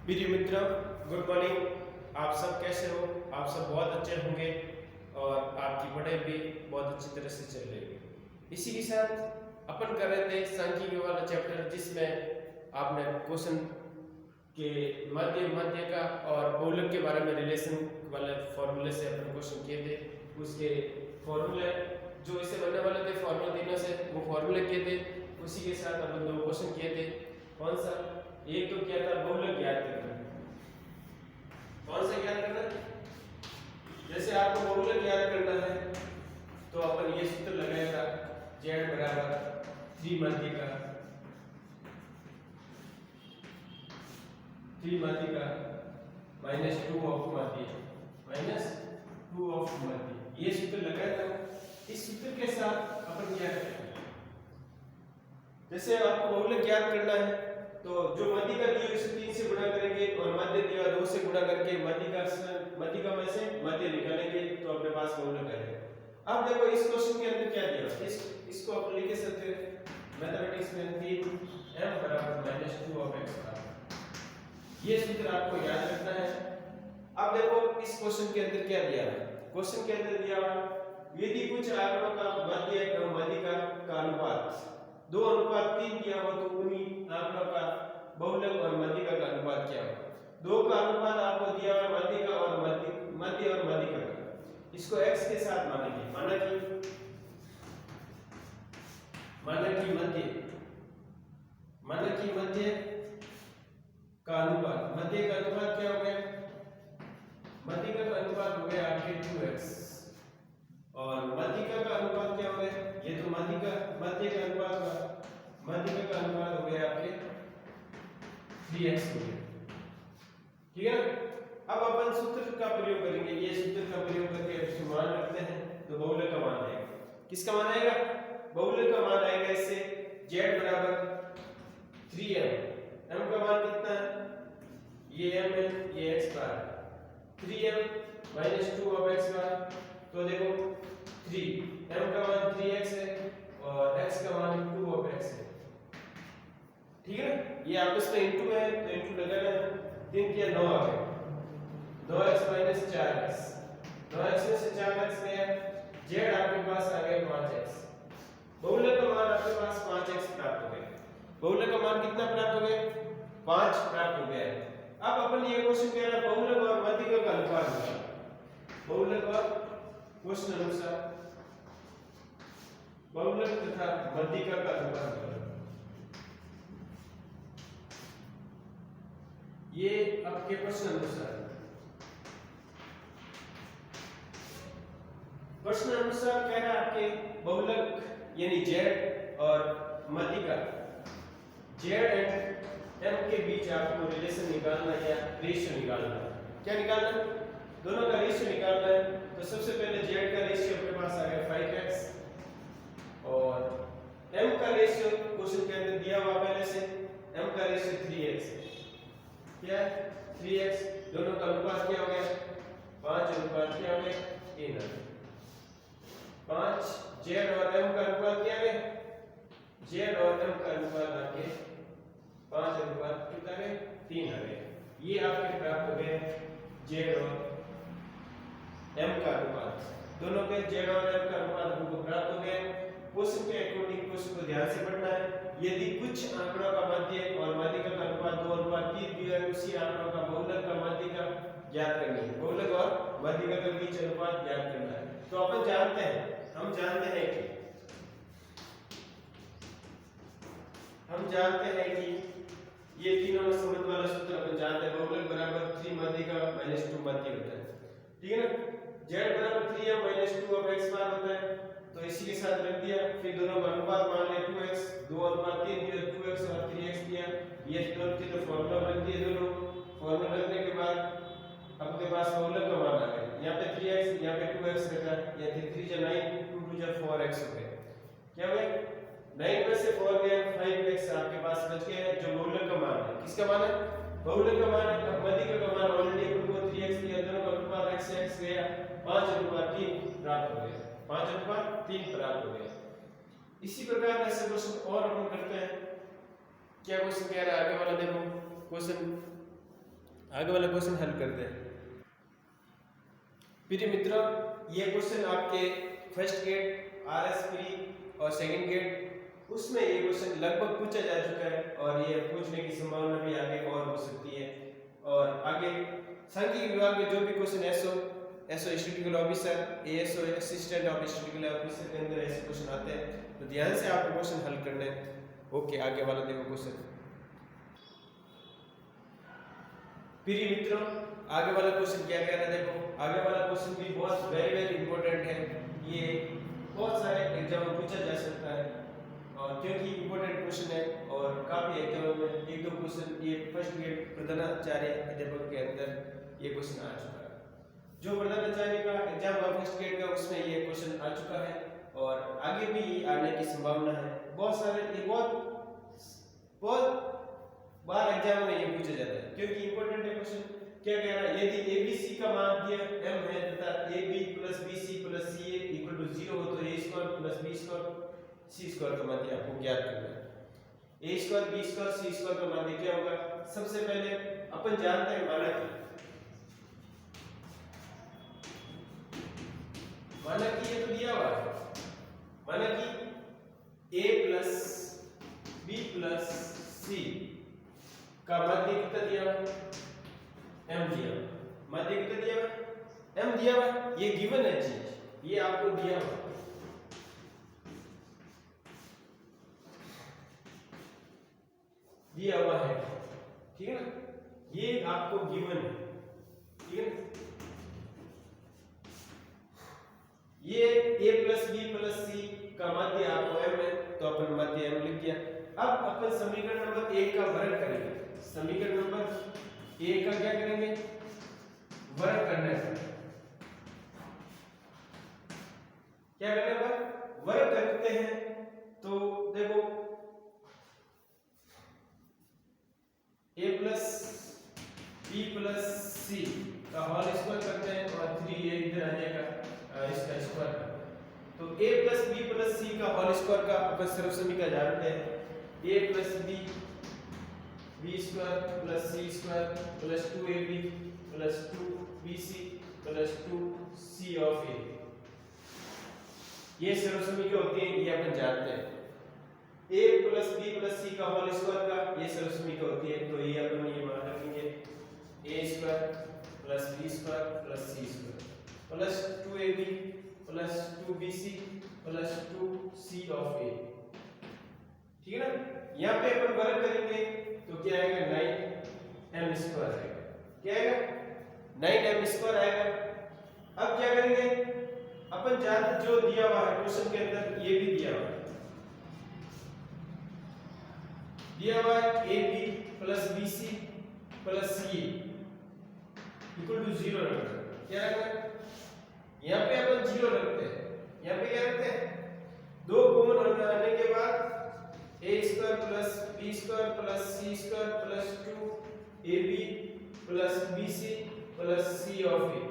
प्रिय मित्रों, good morning. आप सब कैसे हो? आप सब बहुत अच्छे होंगे और आपकी पढ़ाई भी बहुत अच्छी तरह से चल रही है। इसी के साथ अपन कर रहे थे सांख्यिकी वाला चैप्टर, जिसमें आपने क्वेश्चन के मध्य मध्य का और बहुलक के बारे में रिलेशन वाले फॉर्मूले से अपन क्वेश्चन किए थे। उसके फॉर्मूले जो इसे बनने वाले थे फॉर्मूला तीनों से, वो फॉर्मूले किए थे। उसी के साथ अपन दो क्वेश्चन किए थे। कौन सा? एक तो क्या था, बहुलक ज्ञात करना। कौन सा ज्ञात करना? जैसे आपको बहुलक ज्ञात करना है तो अपन ये सूत्र लगाएगा, z बराबर 3 माध्यिका 3 माध्यिका -2 ऑफ माध्य। ये सूत्र लगाएगा। इस सूत्र के साथ अपन क्या करेंगे? जैसे आपको बहुलक ज्ञात करना है तो जो माध्यिका दी हुई 3 से गुणा करेंगे और मध्य दिया 2 से गुणा करके माध्यिका में से मध्य निकालेंगे तो अपने पास बहुलक आ जाएगा। अब देखो इस क्वेश्चन के अंदर क्या दिया है, इसको आप लिख सकते हैं मैथमेटिक्स में 3 m बराबर -2 ऑफ x। ये सूत्र आपको याद रखना है। अब देखो इस क्वेश्चन के अंदर क्या दिया है। क्वेश्चन के अंदर दिया हुआ यदि कुछ आंकड़ों का मध्य एवं माध्यिका का अनुपात 2:3 दिया हो तो उन्हीं आंकड़ों का बहुलक और माध्यिका का अनुपात क्या होगा। 2 का अनुपात आपको दिया हुआ माध्यिका और मध्य और माध्यिका का। इसको x के साथ मानेंगे। माना कि मध्य का अनुपात, मध्य का अनुपात क्या हो गया? माध्यिका का अनुपात हो गया आपके 2x और माध्यिका का अनुपात क्या हो गया? ये तो मध्य का अनुपात हो गया आपके 3x हो गया। ठीक है। अब अपन सूत्र का प्रयोग करेंगे। ये सूत्र का प्रयोग करके इसको मान रखते हैं तो बहुलक का मान आएगा। किसका मान आएगा? बहुलक का मान आएगा। इससे z बराबर 3m। m का मान कितना है? ये m है, ये x bar 3m -2 of x बार। तो देखो 3 m का मान 3x है और x का मान 2 ऑफ x है। ठीक है। ये आपस में इनटू है तो इनटू लगाना है। 3 किया 9 आ गया। 9x - 4x। 9x में से 4x गया। z आपके पास आ गया 5x। बहुलक का मान आपके पास 5x प्राप्त हो गया। बहुलक का मान कितना प्राप्त हो गया? 5 प्राप्त हो गया। अब अपन ये क्वेश्चन कह रहा है बहुलक और माध्यिका का अनुपात होगा। बहुलक और क्वेश्चन अनुसार बहुलक तथा माध्यिका का अनुपात होगा। ये आपके प्रश्न अनुसार कह रहा है आपके बहुलक यानी z और माध्यिका z एंड m के बीच आपको रिलेशन निकालना है या रेशियो निकालना है। क्या निकालना है? दोनों का रेशियो निकालना है। तो सबसे पहले z का रेशियो अपने पास आ गया 5x और m का रेशियो क्वेश्चन के अंदर दिया हुआ पहले से m का रेशियो 3x है। क्या है? 3x। दोनों का अनुपात क्या हो गया? 5 अनुपात क्या हो गया? 3 है। 5 z और m का अनुपात क्या है? z और m का अनुपात आके 5 अनुपात कितना है? 3 आ गया। ये आपके प्राप्त हो गए z और m का अनुपात। दोनों के z और m का अनुपात हमको प्राप्त हो गए। क्वेश्चन के अकॉर्डिंग क्वेश्चन को ध्यान से पढ़ना है। यदि कुछ आंकड़ों का मध्य और माध्यिका का अनुपात 2:3 दिया है, उसी आंकड़ों का बहुलक का माध्यिका ज्ञात करनी है। बहुलक और माध्यिका के बीच अनुपात ज्ञात करना है। तो अपन जानते हैं कि ये तीनों में संबंध वाला सूत्र अपन जानते हैं। बहुलक बराबर 3 माध्यिका -2 माध्य होता है। ठीक है ना। z बराबर 3m -2 ऑफ x बार होता है। तो इसी के साथ रख दिया। फिर दोनों का अनुपात मान लिया 2x। 2:3 दिया 2x और 3x दिया। ये दोनों की तो फार्मूला रख दिए। दोनों फार्मूला रखने के बाद आपके पास बहुलक का मान आ गया। यहाँ पे 3x, यहाँ पे 2x रखा। या 3 × 9 2 × 4x हो गया। क्या हुआ? 9 में से 4 गया, 5x आपके पास बच गया जो बहुलक का मान है। किसका मान है? बहुलक का मान है। अब माध्यिका का मान ऑलरेडी हमको 3x दिया। दोनों का अनुपात x से x गया। 5:3 प्राप्त हो गया। 5:3 प्राप्त हो गया। इसी प्रकार ऐसे क्वेश्चन और हम करते हैं। क्या क्वेश्चन कह रहा है आगे वाला? देखो क्वेश्चन आगे वाला क्वेश्चन हल करते हैं। प्रिय मित्रों, ये क्वेश्चन आपके फर्स्ट गेट आरएस प्री और सेकंड गेट उसमें ये क्वेश्चन लगभग पूछा जा चुका है और ये पूछने की संभावना भी आगे और हो सकती है। और आगे सांख्यिकी विभाग में जो भी question SO statistical officer, ASO assistant of statistical officer के अंदर ऐसे क्वेश्चन आते हैं, तो ध्यान से आपको क्वेश्चन हल करना है। ओके, आगे वाला देखो क्वेश्चन। प्रिय मित्रों, आगे वाला क्वेश्चन क्या कह रहा है, देखो आगे वाला क्वेश्चन भी बहुत वेरी वेरी इंपॉर्टेंट है। ये बहुत सारे एग्जाम में पूछा जा सकता है और क्योंकि इंपॉर्टेंट क्वेश्चन है और काफी एग्जाम में एक दो क्वेश्चन ये फर्स्ट ग्रेड प्रधानाचार्य अध्यापक के अंदर ये क्वेश्चन आ चुका है। जो प्रधानाचार्य का एग्जाम हुआ फर्स्ट ग्रेड का, उसमें ये क्वेश्चन आ चुका है और आगे भी आने की संभावना है। बहुत सारे ये बहुत बार एग्जाम में ये पूछा जाता है क्योंकि इंपॉर्टेंट है क्वेश्चन। क्या कह रहा है, यदि abc का माध्य m है तथा ab + bc + ca = 0 हो तो a² + b² c² का माध्य आपको ज्ञात करना है। a² b² c² का माध्य क्या होगा? सबसे पहले अपन जानते हैं माना कि ये तो दिया हुआ है, माना कि a + b + c का माध्य कितना दिया हुआ है? m दिया हुआ। माध्य कितना दिया हुआ है? m दिया हुआ है। ये गिवन है चीज, ये आपको दिया हुआ है, ठीक है ना? ये आपको गिवन है, ठीक है। ये a + b + c का माध्य आपको m है, तो अपन माध्य m लिख दिया। अब अपन समीकरण नंबर 1 का वर्ग करेंगे। समीकरण नंबर 1 का क्या करेंगे? वर्ग करना है। क्या करना है? वर्ग करते हैं। तो देखो a + b + c का होल स्क्वायर करते हैं और 3 ये इधर आ जाएगा इसका स्क्वायर। तो a + b + c का होल स्क्वायर का अपन सर्व समीकरण जानते हैं। a + b b² + c² + 2ab + 2bc + 2c of a, ये सर्व समीकरण होते हैं, ये अपन जानते हैं। a + b + c का होल स्क्वायर का ये सर्व समीकरण होती है, तो ये अपन ये मान रखेंगे a² + b² + c² + 2ab + 2bc + 2c of a, ठीक है ना? यहाँ पे अपन वर्ग करेंगे तो क्या आएगा? 9m² आएगा। क्या आएगा? 9m² आएगा। अब क्या करेंगे? अपन जानते जो दिया हुआ है क्वेश्चन के अंदर, ये भी दिया हुआ है ab + bc + ca = 0 रखना। क्या रखना? यहाँ पे अपन 0 रखते हैं। यहाँ पे क्या रखते हैं? 2 कॉमन आने के बाद a² + b² + c² + 2ab + bc + c of a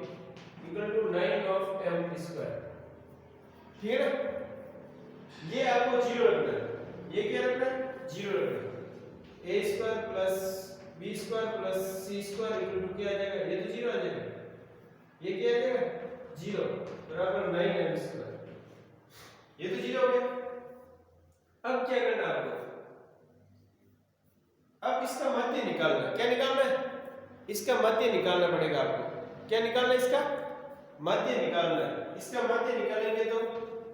= 9 of m², ठीक है ना? ये आपको 0 रखना है। ये क्या रखना है? 0 रखना है। a² + b² + c² = क्या आ जाएगा? ये तो 0 आ जाएगा। ये क्या आ जाएगा? 0 बराबर 9m²। ये तो 0 हो गया। अब क्या करना है आपको? अब इसका माध्य निकालना। क्या निकालना है? इसका माध्य निकालना पड़ेगा आपको। क्या निकालना है? इसका माध्य निकालना है। इसका माध्य निकालेंगे तो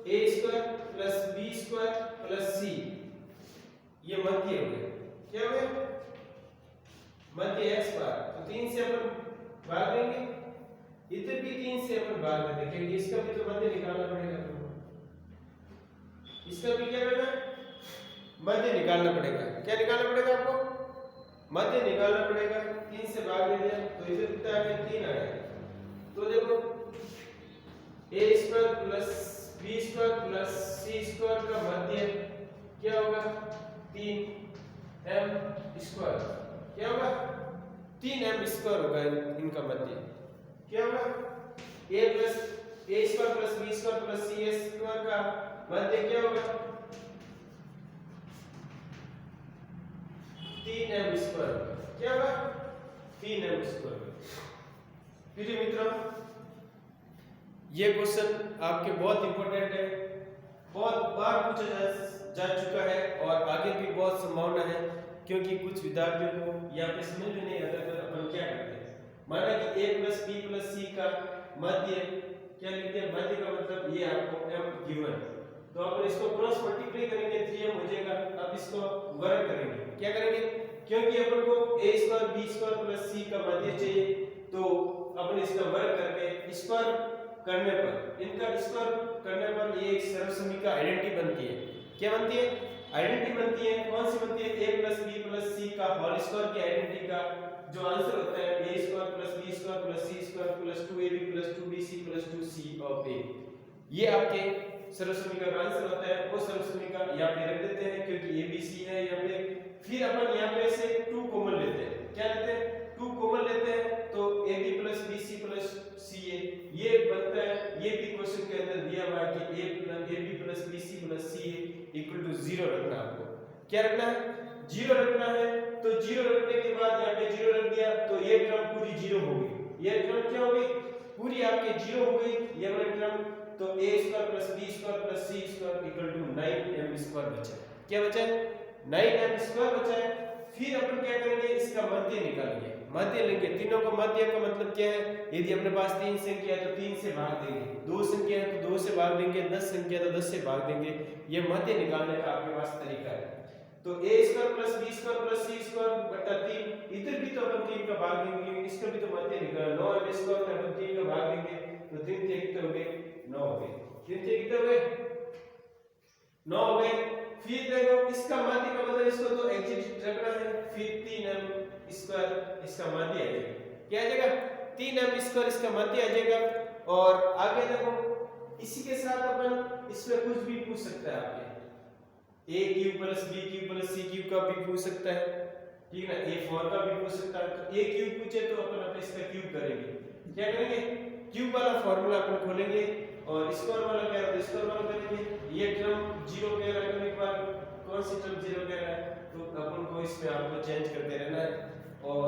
a² + b² + c, ये माध्य हो गया। क्या हो गया? माध्य x बार। तो 3 से अपन भाग देंगे, इधर भी 3 से अपन भाग देंगे क्योंकि इसका भी तो माध्य निकालना पड़ेगा। इसका भी क्या करना है? माध्य निकालना पड़ेगा। क्या निकालना पड़ेगा आपको? माध्य निकालना पड़ेगा। 3 से भाग दे दिया तो इधर कितना आ गया? 3 आ गया। तो देखो a² + b² + c² का माध्य क्या होगा? 3m²। क्या होगा? 3m² होगा इनका माध्य। क्या होगा? a² + b² + c² का माध्य क्या होगा? 3m²। क्या होगा? 3m²। प्रिय मित्रों, ये क्वेश्चन आपके बहुत इंपॉर्टेंट है, बहुत बार पूछा जा चुका है और आगे भी बहुत संभावना है, क्योंकि कुछ विद्यार्थियों को यहाँ पे समझ में नहीं आता तो अपन क्या करते हैं, माना कि a + b + c का मध्य क्या लिखते हैं, मध्य का मतलब ये आपको m गिवन, तो अपन इसको क्रॉस मल्टीप्लाई करेंगे 3m हो जाएगा। अब इसको वर्ग करेंगे, क्या करेंगे, क्योंकि अपन को a² b² + c का मध्य चाहिए, तो अपन इसका वर्ग करके स्क्वायर करने पर, इनका स्क्वायर करने पर ये एक सर्वसमीका आइडेंटिटी बनती है। क्या बनती है, आइडेंटिटी बनती है। कौन सी बनती है, a + b + c का होल स्क्वायर की आइडेंटिटी का जो आंसर होता है a² + b² + c² + 2ab + 2bc + 2c of a, ये आपके सर्वसमीका का आंसर होता है। वो सर्वसमीका यहाँ पे रख देते हैं क्योंकि abc है यहाँ पे। फिर अपन यहाँ पे से 2 कॉमन लेते हैं, क्या लेते हैं, 2 कॉमन लेते हैं, तो ab + bc + ca ये बनता है। ये भी क्वेश्चन के अंदर दिया हुआ है कि ab + bc + ca = 0 रखना है आपको। क्या रखना है, 0 रखना है। तो 0 रखने के बाद यहाँ पे 0 रख दिया तो ये टर्म पूरी 0 हो गई। ये टर्म क्या हो गई, पूरी आपके 0 हो गई ये वाली टर्म। तो a² + b² + c² = 9m² बचा। क्या बचा है, 9m² बचा है। फिर अपन क्या करेंगे, इसका मध्य निकालेंगे, मध्य लेंगे। तीनों का मध्य का मतलब क्या है, यदि अपने पास 3 संख्या है तो 3 से भाग देंगे, 2 संख्या है तो 2 से भाग देंगे, 10 संख्या है तो 10 से भाग देंगे। ये मध्य निकालने का आपके पास तरीका है। तो a² + b² + c² बटा 3, इधर भी तो अपन 3 का भाग देंगे, इसका भी तो मध्य निकालना। 9m² में अपन 3 का भाग देंगे तो 3 के कितने हो गए, 9 हो गए। 3 के कितने हो गए, 9 हो गए। फिर देखो इसका मध्य का मतलब इसको तो एग्जिट रखना है। फिर 3m² इसका मध्य आ जाएगा। क्या आ जाएगा, 3m² इसका मध्य आ जाएगा। और आगे देखो इसी के साथ अपन इसमें कुछ भी पूछ सकता है आपके, a³ + b³ + c³ का भी पूछ सकता है, ठीक है ना, a4 का भी पूछ सकता है। तो a³ पूछे तो अपन अपने इसका क्यूब करेंगे। क्या करेंगे, क्यूब वाला फार्मूला अपन खोलेंगे और स्क्वायर वाला क्या है, स्क्वायर वाला करेंगे। ये टर्म 0 कह रहा है, एक बार कौन सी टर्म 0 कह रहा है, तो अपन को इसमें आपको चेंज करते रहना है और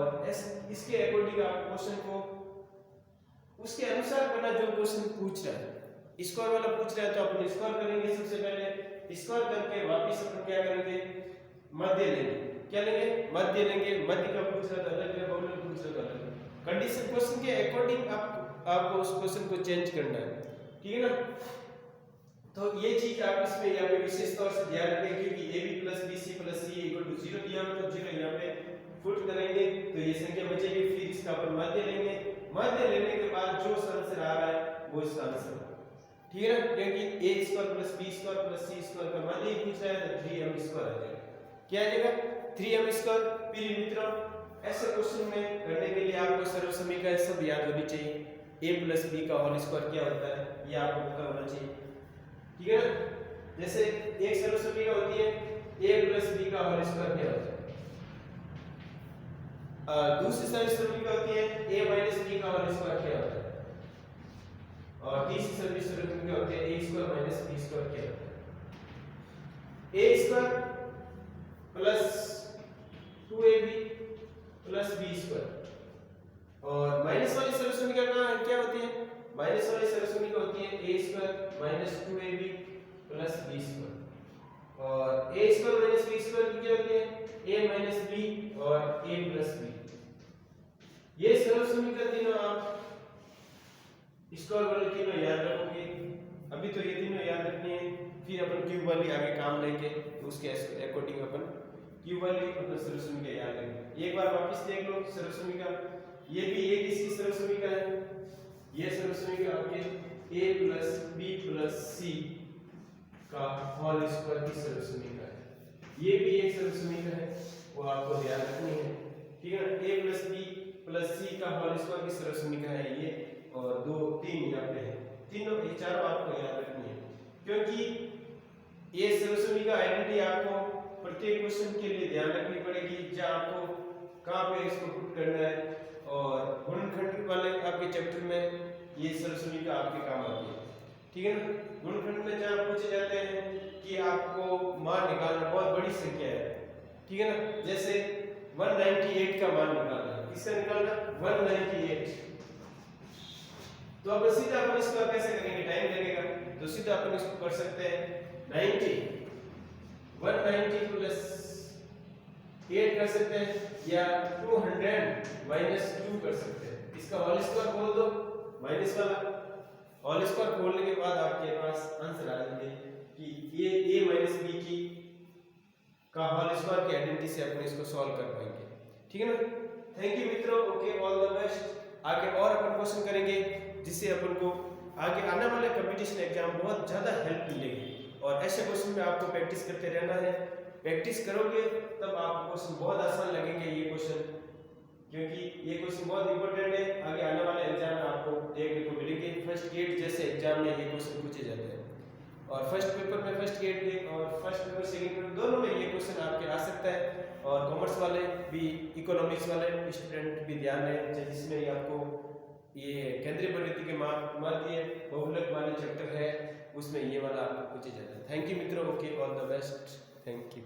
इसके अकॉर्डिंग आप क्वेश्चन को उसके अनुसार करना जो क्वेश्चन पूछ रहा है। स्क्वायर वाला पूछ रहा है तो अपन स्क्वायर करेंगे, सबसे पहले स्क्वायर करके वापस अपन क्या करेंगे, मध्य लेंगे। क्या लेंगे, मध्य लेंगे। मध्य का पूछ रहा था अलग है, बहुलक पूछ रहा था अलग। कंडीशन क्वेश्चन के अकॉर्डिंग आपको उस क्वेश्चन को चेंज करना है, ठीक है ना। तो ये चीज आप इसमें यहाँ पे विशेष तौर से ध्यान रखें, क्योंकि ab + bc + c = 0 दिया हुआ तो 0 यहाँ पे पुट करेंगे तो ये संख्या बचेगी। फिर इसका अपन मध्य लेंगे। मध्य लेने के बाद जो आंसर आ रहा है वो इसका आंसर होगा, ठीक है ना, क्योंकि a² + b² + c² का मध्य ही पूछ रहा है तो 3m² आ जाएगा। क्या आ जाएगा, 3m²। प्रिय मित्रों, ऐसे क्वेश्चन में करने के लिए आपको सर्वसमीकरण सब याद होनी चाहिए। a + b का होल स्क्वायर क्या होता है ये आपको पता होना चाहिए, ठीक है ना। जैसे एक सर्वसमीकरण होती है a + b का होल स्क्वायर क्या होता है, दूसरी सर्वसमीकरण होती है a - b का होल स्क्वायर क्या होता है, और तीसरी सर्वसमीकरण होती है a² - b² क्या होता है। a² + 2ab + b²। और माइनस वाली सर्वसमीकरण क्या होती है, माइनस वाली सर्वसमीकरण होती है a² - 2ab + b²। और a² - b² की क्या होती है, a - b और a + b। ये सर्वसमीकरण तीनों आप स्क्वायर वाले तीनों याद रखोगे। अभी तो ये तीनों याद रखनी है, फिर अपन क्यूब वाली आगे काम लेंगे तो उसके अकॉर्डिंग अपन क्यूब वाली अपना सर्वसमीकरण याद रखेंगे। एक बार वापस देख लो सर्वसमीकरण, ये भी एक इसकी सर्वसमीकरण है। ये सर्वसमीकरण आपके a + b + c का होल स्क्वायर की सर्वसमीकरण है। ये भी एक सर्वसमीकरण है, वो आपको ध्यान रखनी है, ठीक है ना। a + b + c का होल स्क्वायर की सर्वसमीकरण है ये, और 2 3 यहाँ पे है। तीनों ये चारों आपको याद रखनी है, क्योंकि ये सर्वसमीकरण आइडेंटिटी आपको प्रत्येक क्वेश्चन के लिए ध्यान रखनी पड़ेगी, जहां आपको कहां पे इसको पुट करना है। और गुणनखंड वाले आपके चैप्टर में ये सर्वसमीकरण आपके काम आती है, ठीक है ना। गुणनखंड में जहां पूछे जाते हैं कि आपको मान निकालना, बहुत बड़ी संख्या है, ठीक है ना, जैसे 198 का मान निकालना है, किसका निकालना 198। तो अब सीधा अपन इसको कैसे करेंगे, टाइम लगेगा, तो सीधा अपन इसको कर सकते हैं 90 190 प्लस 8 कर सकते हैं या 200 माइनस 2 कर सकते हैं। इसका होल स्क्वायर खोल दो, माइनस वाला होल स्क्वायर खोलने के बाद आपके पास आंसर आ जाएंगे कि a माइनस b की का होल स्क्वायर की आइडेंटिटी से अपन इसको सॉल्व कर पाएंगे। ठीक है ना। थैंक यू मित्रों, ओके, ऑल द बेस्ट। आगे और अपन क्वेश्चन करेंगे जिससे अपन को आगे आने वाले कंपटीशन एग्जाम बहुत ज़्यादा हेल्प मिलेगी। और ऐसे क्वेश्चन में आपको प्रैक्टिस करते रहना है। प्रैक्टिस करोगे तब आपको क्वेश्चन बहुत आसान लगेंगे ये क्वेश्चन, क्योंकि ये क्वेश्चन बहुत इंपॉर्टेंट है। आगे आने वाले एग्जाम में आपको देखने को मिलेंगे। फर्स्ट गेट जैसे एग्जाम में ये क्वेश्चन पूछे जाते हैं, और फर्स्ट पेपर में फर्स्ट गेट के और फर्स्ट पेपर सेकंड पेपर दोनों में ये क्वेश्चन आपके आ सकता है। और कॉमर्स वाले भी, इकोनॉमिक्स वाले स्टूडेंट भी ध्यान दें, जिसमें आपको ये केंद्रीय प्रवृत्ति के माध्य बहुलक वाले चैप्टर है, उसमें ये वाला आपको पूछे जाता है। थैंक यू मित्रों, okay, all the best, thank you.